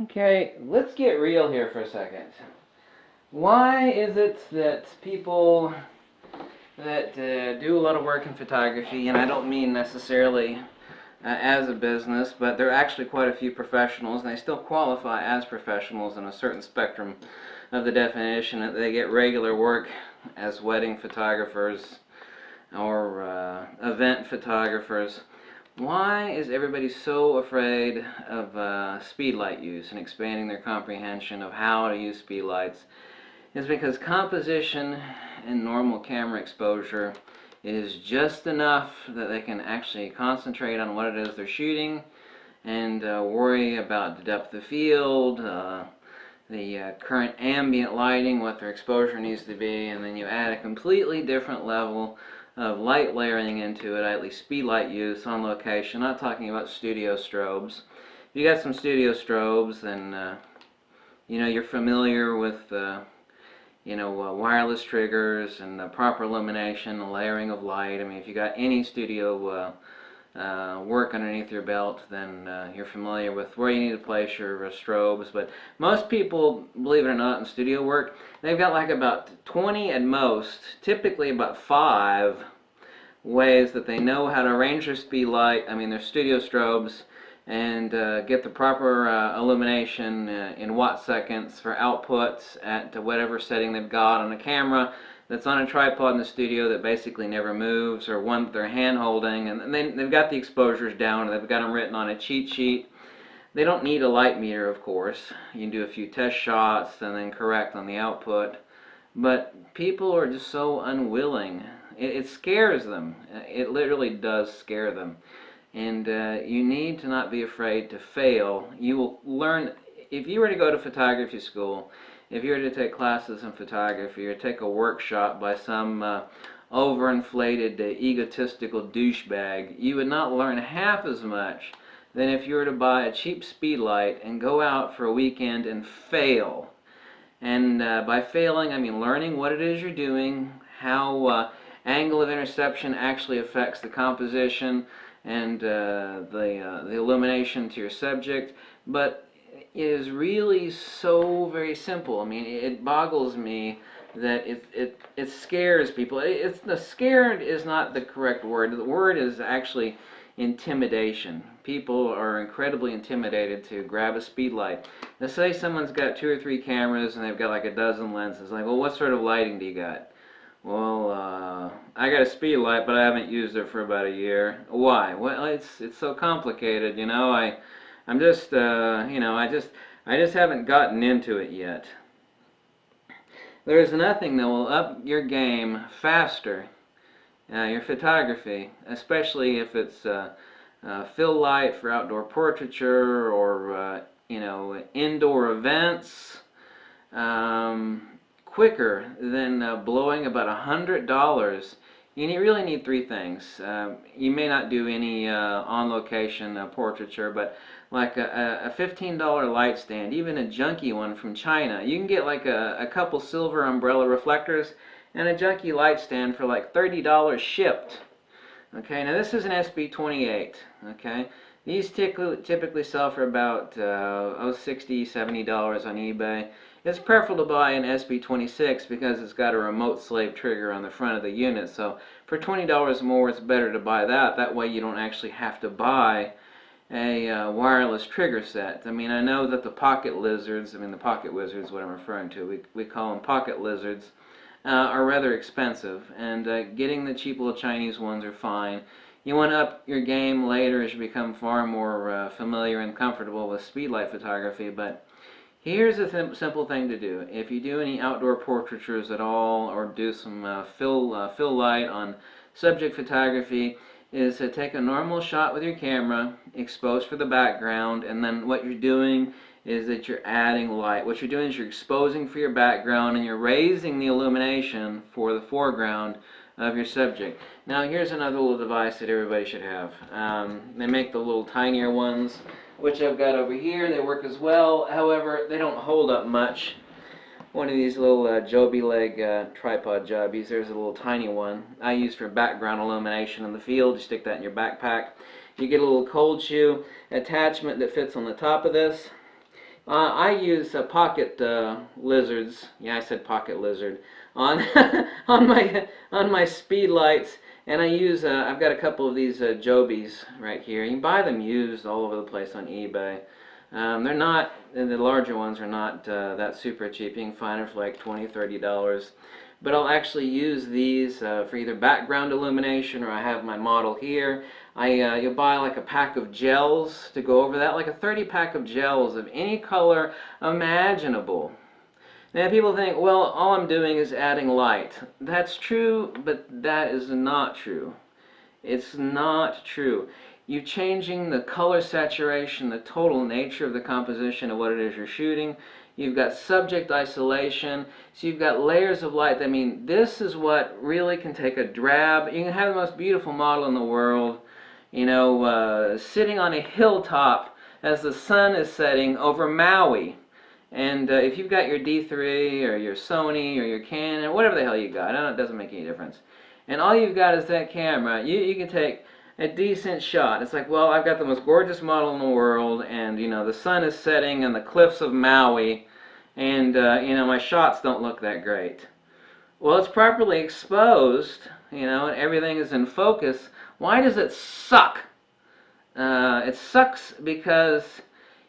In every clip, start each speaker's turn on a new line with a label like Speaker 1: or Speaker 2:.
Speaker 1: Okay, let's get real here for a second. Why is it that people that do a lot of work in photography, and I don't mean necessarily as a business, but there are actually quite a few professionals, and they still qualify as professionals in a certain spectrum of the definition, that they get regular work as wedding photographers or event photographers. Why is everybody so afraid of speedlight use and expanding their comprehension of how to use speedlights? It's because composition and normal camera exposure is just enough that they can actually concentrate on what it is they're shooting and worry about the depth of field, the current ambient lighting, what their exposure needs to be, and then you add a completely different level of light layering into it, at least speedlight use on location. Not talking about studio strobes. If you got some studio strobes, then you're familiar with wireless triggers and proper illumination, the layering of light. I mean, if you got any studio work underneath your belt, then you're familiar with where you need to place your strobes. But most people, believe it or not, in studio work, they've got like about 20 at most, typically about 5 ways that they know how to arrange their their studio strobes, and get the proper illumination in watt seconds for outputs at whatever setting they've got on a camera that's on a tripod in the studio that basically never moves, or one that they're hand holding, and they've got the exposures down, and they've got them written on a cheat sheet. They don't need a light meter, of course. You can do a few test shots and then correct on the output, but people are just so unwilling. It scares them. It literally does scare them. And you need to not be afraid to fail. You will learn, if you were to go to photography school, if you were to take classes in photography, or take a workshop by some overinflated, egotistical douchebag, you would not learn half as much than if you were to buy a cheap speedlight and go out for a weekend and fail. And by failing, I mean learning what it is you're doing, how angle of interception actually affects the composition, and the illumination to your subject. But it is really so very simple. I mean, it boggles me that it scares people. The scared is not the correct word. The word is actually intimidation. People are incredibly intimidated to grab a speedlight. Let's say someone's got 2 or 3 cameras and they've got like a dozen lenses. Like, well, what sort of lighting do you got? Well, I got a speedlight, but I haven't used it for about a year. Why? Well, it's so complicated, you know. I'm just, I just haven't gotten into it yet. There is nothing that will up your game faster, your photography, especially if it's fill light for outdoor portraiture, or indoor events. Quicker than blowing about $100. You really need 3 things. You may not do any on-location portraiture, but like a $15 light stand, even a junky one from China. You can get like a couple silver umbrella reflectors and a junky light stand for like $30 shipped. Okay, now this is an SB28. Okay, these typically sell for about $60, $70 on eBay. It's preferable to buy an SB26 because it's got a remote slave trigger on the front of the unit. So for $20 more, it's better to buy that. That way you don't actually have to buy a wireless trigger set. I mean, I know that the pocket lizards, the pocket wizards, what I'm referring to, we call them pocket lizards, are rather expensive, and getting the cheap little Chinese ones are fine. You want to up your game later as you become far more familiar and comfortable with speedlight photography, but here's a simple thing to do. If you do any outdoor portraitures at all, or do some fill light on subject photography, is to take a normal shot with your camera, expose for the background, and then what you're doing is that you're adding light. What you're doing is you're exposing for your background, and you're raising the illumination for the foreground of your subject. Now here's another little device that everybody should have. They make the little tinier ones, which I've got over here. They work as well. However, they don't hold up much. One of these little Joby leg tripod jobbies. There's a little tiny one I use for background illumination in the field. You stick that in your backpack. You get a little cold shoe attachment that fits on the top of this. I use pocket lizards. Yeah, I said pocket lizard on on my speed lights, and I use I've got a couple of these Jobies right here. You can buy them used all over the place on eBay. They're not, the larger ones are not that super cheap. You can find them for like $20, $30. But I'll actually use these for either background illumination, or I have my model here. You'll buy like a pack of gels to go over that, like a 30 pack of gels of any color imaginable. Now people think, well, all I'm doing is adding light. That's true, but that is not true. It's not true. You're changing the color saturation, the total nature of the composition of what it is you're shooting. You've got subject isolation, so you've got layers of light. I mean, this is what really can take a drab. You can have the most beautiful model in the world, you know, sitting on a hilltop as the sun is setting over Maui. And if you've got your D3 or your Sony or your Canon, whatever the hell you got, I know it doesn't make any difference. And all you've got is that camera. You can take a decent shot. It's like, well, I've got the most gorgeous model in the world, and you know the sun is setting on the cliffs of Maui, and you know my shots don't look that great. Well, it's properly exposed, you know, and everything is in focus. Why does it suck? It sucks because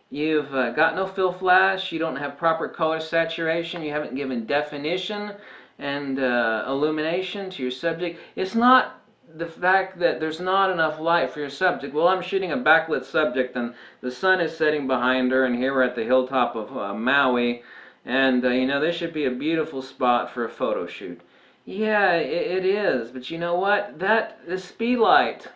Speaker 1: you've got no fill flash, you don't have proper color saturation, you haven't given definition and illumination to your subject. It's not the fact that there's not enough light for your subject. Well, I'm shooting a backlit subject and the sun is setting behind her, and here we're at the hilltop of Maui, and you know, this should be a beautiful spot for a photo shoot. Yeah, it is, but you know what? The speed light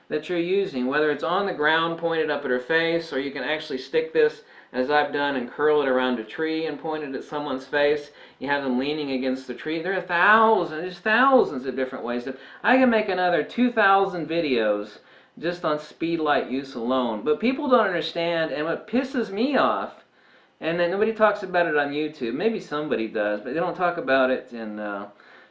Speaker 1: that you're using, whether it's on the ground pointed up at her face, or you can actually stick this as I've done and curl it around a tree and point it at someone's face. You have them leaning against the tree. There's thousands of different ways. I can make another 2,000 videos just on speed light use alone. But people don't understand, and what pisses me off, and then nobody talks about it on YouTube. Maybe somebody does, but they don't talk about it in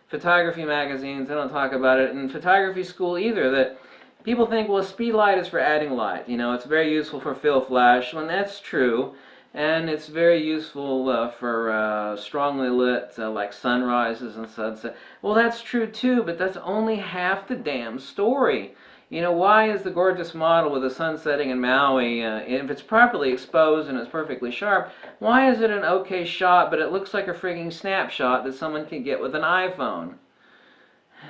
Speaker 1: photography magazines. They don't talk about it in photography school either. That people think, well, speed light is for adding light. You know, it's very useful for fill flash, when that's true. And it's very useful for strongly lit, like sunrises and sunset. Well, that's true too, but that's only half the damn story. You know, why is the gorgeous model with the sun setting in Maui, if it's properly exposed and it's perfectly sharp, why is it an okay shot, but it looks like a frigging snapshot that someone can get with an iPhone?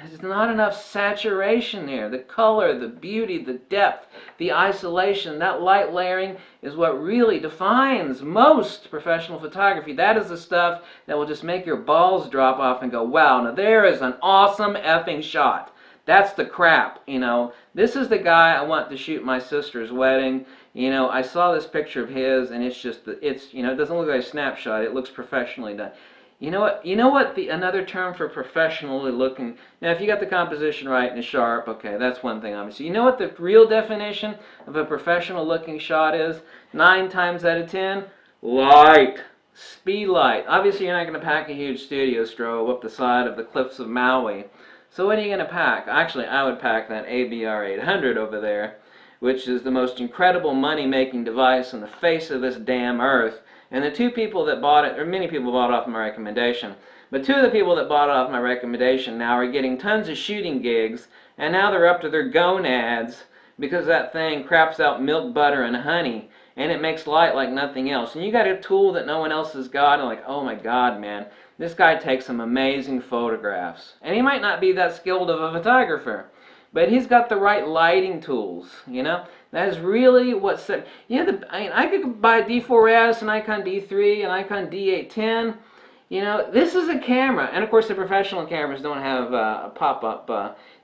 Speaker 1: There's not enough saturation there. The color, the beauty, the depth, the isolation, that light layering is what really defines most professional photography. That is the stuff that will just make your balls drop off and go, wow, now there is an awesome effing shot. That's the crap, you know. This is the guy I want to shoot my sister's wedding. You know, I saw this picture of his, and it's just, you know, it doesn't look like a snapshot. It looks professionally done. You know what? Another term for professionally looking. Now, if you got the composition right and it's sharp, okay, that's one thing, obviously. You know what the real definition of a professional looking shot is? 9 times out of 10, light. Speed light. Obviously, you're not going to pack a huge studio strobe up the side of the cliffs of Maui. So what are you going to pack? Actually, I would pack that ABR 800 over there, which is the most incredible money-making device on the face of this damn earth. And the two people that bought it, or many people bought it off my recommendation, but 2 of the people that bought it off my recommendation now are getting tons of shooting gigs, and now they're up to their gonads because that thing craps out milk, butter, and honey, and it makes light like nothing else. And you got a tool that no one else has got, and like, oh my God, man, this guy takes some amazing photographs. And he might not be that skilled of a photographer, but he's got the right lighting tools, you know? That is really what's... Yeah, I could buy a D4S, an Nikon D3, an Nikon D810. You know, this is a camera. And of course, the professional cameras don't have a pop-up.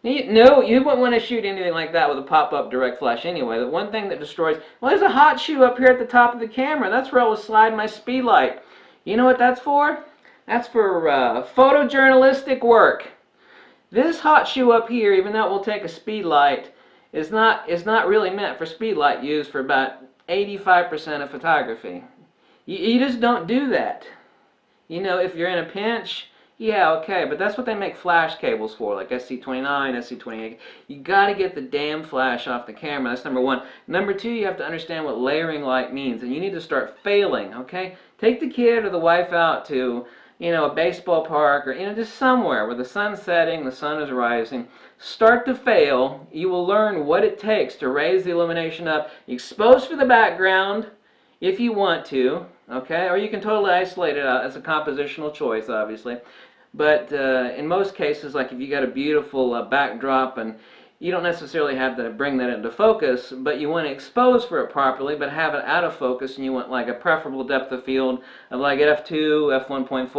Speaker 1: No, you wouldn't want to shoot anything like that with a pop-up direct flash anyway. The one thing that destroys... Well, there's a hot shoe up here at the top of the camera. That's where I will slide my speed light. You know what that's for? That's for photojournalistic work. This hot shoe up here, even though it will take a speed light, is not really meant for speed light use for about 85% of photography. You just don't do that. You know, if you're in a pinch, Yeah, okay, but that's what they make flash cables for, like SC29, SC28. You got to get the damn flash off the camera. That's number one. Number two, you have to understand what layering light means, and you need to start failing, okay? Take the kid or the wife out to, a baseball park or, just somewhere where the sun's setting, the sun is rising. Start to fail. You will learn what it takes to raise the illumination up. Expose for the background if you want to, okay? Or you can totally isolate it out as a compositional choice, obviously. But in most cases, like if you got a beautiful backdrop and you don't necessarily have to bring that into focus, but you want to expose for it properly, but have it out of focus, and you want like a preferable depth of field of like f2, f1.4,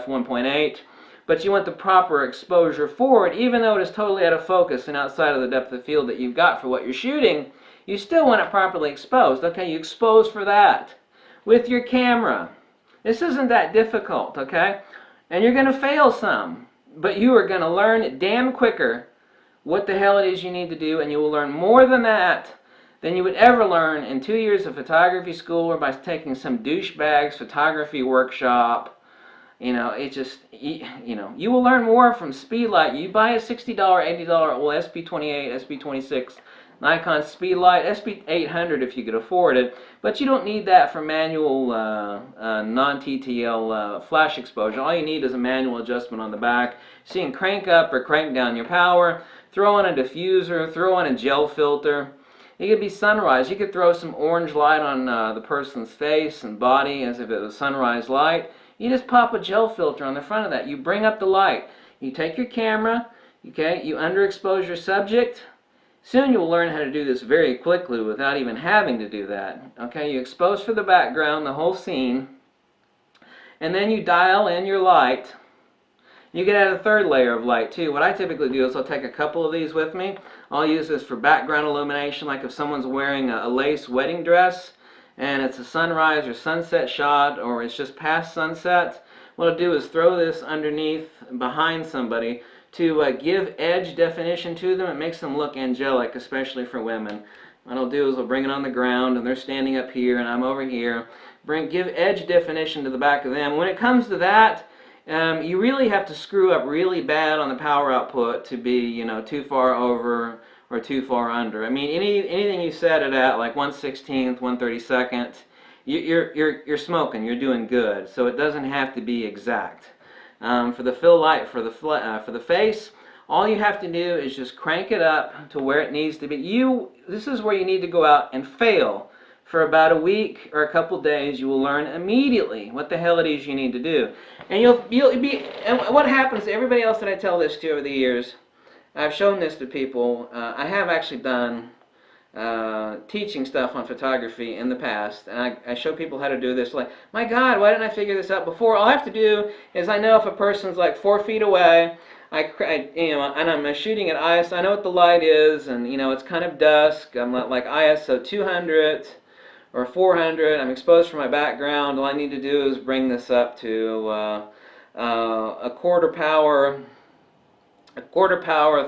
Speaker 1: f1.8, but you want the proper exposure for it, even though it is totally out of focus and outside of the depth of field that you've got for what you're shooting, you still want it properly exposed. Okay, you expose for that with your camera. This isn't that difficult, okay? And you're going to fail some, but you are going to learn damn quicker what the hell it is you need to do, and you will learn more than that than you would ever learn in 2 years of photography school or by taking some douchebag's photography workshop. It just, you will learn more from Speedlight. You buy a $60, $80 SP28, SP26 Nikon Speedlight, SP800 if you could afford it, but you don't need that for manual non-TTL flash exposure. All you need is a manual adjustment on the back. So you can crank up or crank down your power, throw on a diffuser, throw on a gel filter. It could be sunrise. You could throw some orange light on the person's face and body as if it was sunrise light. You just pop a gel filter on the front of that. You bring up the light. You take your camera, okay, you underexpose your subject. Soon you'll learn how to do this very quickly without even having to do that. Okay, you expose for the background, the whole scene, and then you dial in your light. You can add a third layer of light too. What I typically do is I'll take a couple of these with me. I'll use this for background illumination, like if someone's wearing a lace wedding dress and it's a sunrise or sunset shot, or it's just past sunset. What I'll do is throw this underneath, behind somebody, to give edge definition to them. It makes them look angelic, especially for women. What I'll do is I'll bring it on the ground, and they're standing up here, and I'm over here. Give edge definition to the back of them. When it comes to that, you really have to screw up really bad on the power output to be, too far over or too far under. I mean, anything you set it at, like 1/16th, 1/32nd, you're smoking. You're doing good. So it doesn't have to be exact. For the fill light for the face, all you have to do is just crank it up to where it needs to be. This is where you need to go out and fail for about a week or a couple days. You will learn immediately what the hell it is you need to do, and you'll be. And what happens to everybody else that I tell this to over the years? I've shown this to people. I have actually done teaching stuff on photography in the past, and I show people how to do this. Like, my God, why didn't I figure this out before? All I have to do is I know if a person's like 4 feet away, and I'm shooting at ISO. I know what the light is, and it's kind of dusk. I'm like ISO 200 or 400. I'm exposed for my background. All I need to do is bring this up to a quarter power,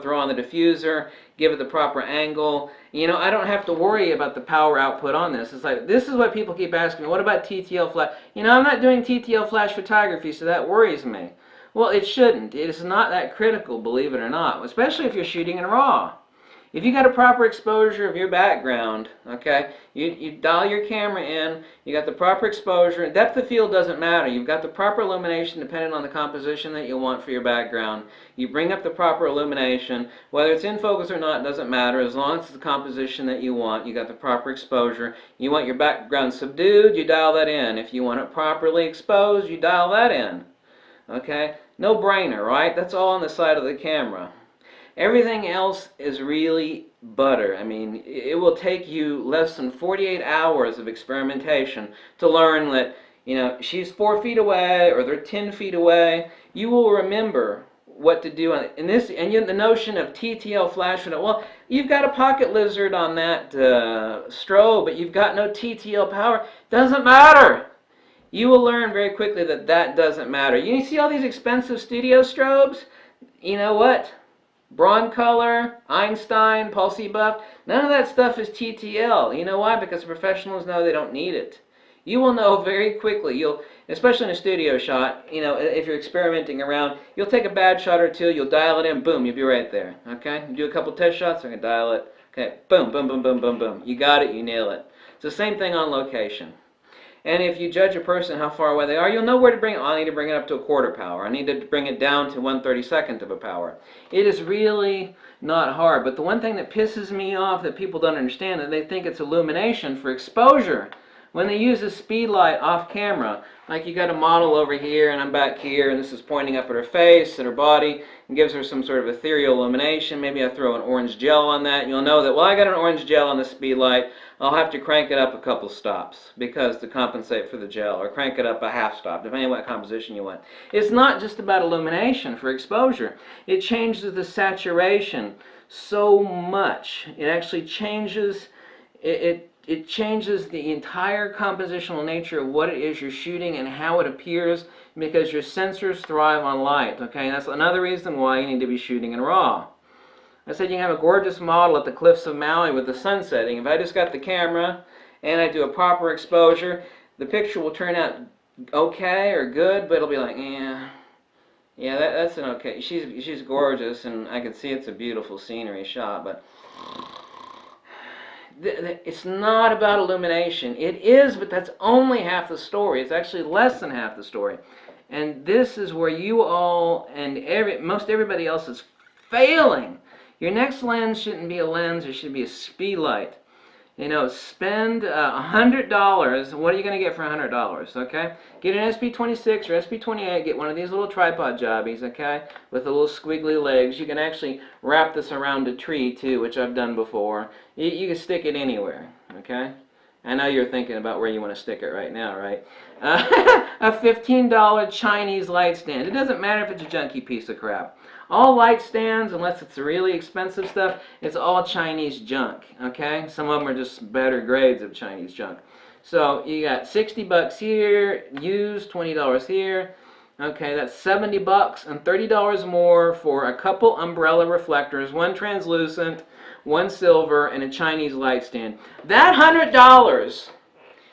Speaker 1: throw on the diffuser, give it the proper angle. I don't have to worry about the power output on this. It's like, this is what people keep asking me, what about TTL flash? I'm not doing TTL flash photography, so that worries me. Well, it shouldn't. It is not that critical, believe it or not, especially if you're shooting in RAW. If you got a proper exposure of your background, okay, you dial your camera in, you got the proper exposure, depth of field doesn't matter. You've got the proper illumination depending on the composition that you want for your background. You bring up the proper illumination, whether it's in focus or not, doesn't matter, as long as it's the composition that you want. You got the proper exposure. You want your background subdued, you dial that in. If you want it properly exposed, you dial that in. Okay, no brainer, right? That's all on the side of the camera. Everything else is really butter. I mean, it will take you less than 48 hours of experimentation to learn that, she's 4 feet away or they're 10 feet away. You will remember what to do in this, and the notion of TTL flash. Well, you've got a pocket lizard on that strobe, but you've got no TTL power. Doesn't matter. You will learn very quickly that that doesn't matter. You see all these expensive studio strobes? You know what? Broncolor, Einstein, Pulse Buff, none of that stuff is TTL. You know why? Because professionals know they don't need it. You will know very quickly. Especially in a studio shot, if you're experimenting around, you'll take a bad shot or two, you'll dial it in, boom, you'll be right there. Okay? You do a couple test shots, I can dial it. Okay, boom, boom, boom, boom, boom, boom. You got it, you nail it. It's the same thing on location. And if you judge a person how far away they are, you'll know where to bring it. I need to bring it up to a quarter power. I need to bring it down to 1/32 of a power. It is really not hard. But the one thing that pisses me off that people don't understand is they think it's illumination for exposure. When they use a speedlight off camera, like you got a model over here and I'm back here and this is pointing up at her face and her body and gives her some sort of ethereal illumination. Maybe I throw an orange gel on that. You'll know that, well, I got an orange gel on the speedlight. I'll have to crank it up a couple stops because to compensate for the gel, or crank it up a half stop, depending on what composition you want. It's not just about illumination for exposure. It changes the saturation so much. It actually changes it changes the entire compositional nature of what it is you're shooting and how it appears, because your sensors thrive on light. Okay, and that's another reason why you need to be shooting in RAW. I said you can have a gorgeous model at the cliffs of Maui with the sun setting. If I just got the camera and I do a proper exposure, the picture will turn out okay or good, but it'll be like, yeah, that's an okay. She's gorgeous, and I can see it's a beautiful scenery shot, but it's not about illumination. It is, but that's only half the story. It's actually less than half the story. And this is where you all and most everybody else is failing. Your next lens shouldn't be a lens. It should be a Speedlight. Spend $100. What are you going to get for $100? Okay, get an SP26 or SP28. Get one of these little tripod jobbies. Okay, with the little squiggly legs. You can actually wrap this around a tree too, which I've done before. You can stick it anywhere. Okay, I know you're thinking about where you want to stick it right now, right? A $15 Chinese light stand. It doesn't matter if it's a junky piece of crap. All light stands, unless it's really expensive stuff, it's all Chinese junk, okay? Some of them are just better grades of Chinese junk. So you got 60 bucks here, used, $20 here. Okay, that's 70 bucks and $30 more for a couple umbrella reflectors, one translucent, one silver, and a Chinese light stand. That $100,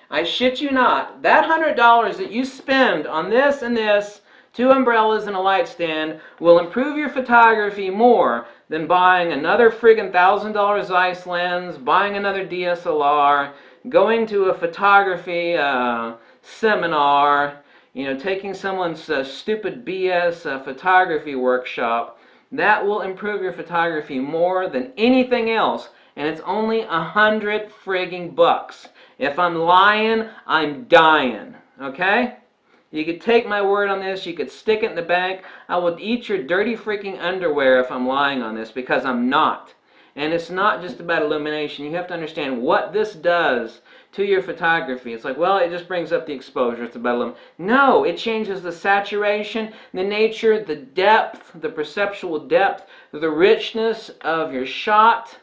Speaker 1: I shit you not, that $100 that you spend on this and this, 2 umbrellas and a light stand, will improve your photography more than buying another friggin' $1,000 Zeiss lens, buying another DSLR, going to a photography seminar, taking someone's stupid BS photography workshop. That will improve your photography more than anything else, and it's only 100 friggin' bucks. If I'm lying, I'm dying, okay? You could take my word on this. You could stick it in the bank. I will eat your dirty freaking underwear if I'm lying on this, because I'm not. And it's not just about illumination. You have to understand what this does to your photography. It's like, well, it just brings up the exposure. It's about illumination. No, it changes the saturation, the nature, the depth, the perceptual depth, the richness of your shot.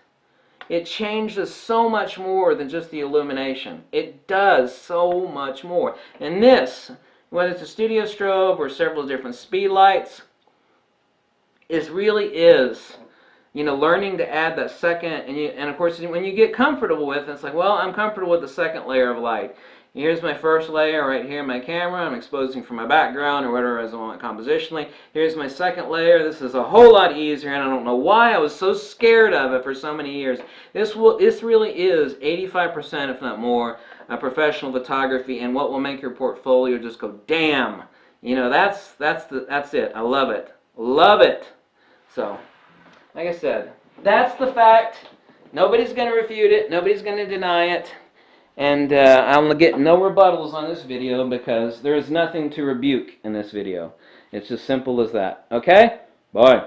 Speaker 1: It changes so much more than just the illumination. It does so much more. And this, whether it's a studio strobe or several different speed lights, really is, learning to add that second, and of course when you get comfortable with it, it's like, well, I'm comfortable with the second layer of light. Here's my first layer right here in my camera. I'm exposing from my background or whatever I want compositionally. Here's my second layer. This is a whole lot easier, and I don't know why I was so scared of it for so many years. This really is 85%, if not more, professional photography, and what will make your portfolio just go, damn. That's it. I love it. Love it. So, like I said, that's the fact. Nobody's going to refute it. Nobody's going to deny it. And I'm get no rebuttals on this video because there is nothing to rebuke in this video. It's as simple as that. Okay? Bye.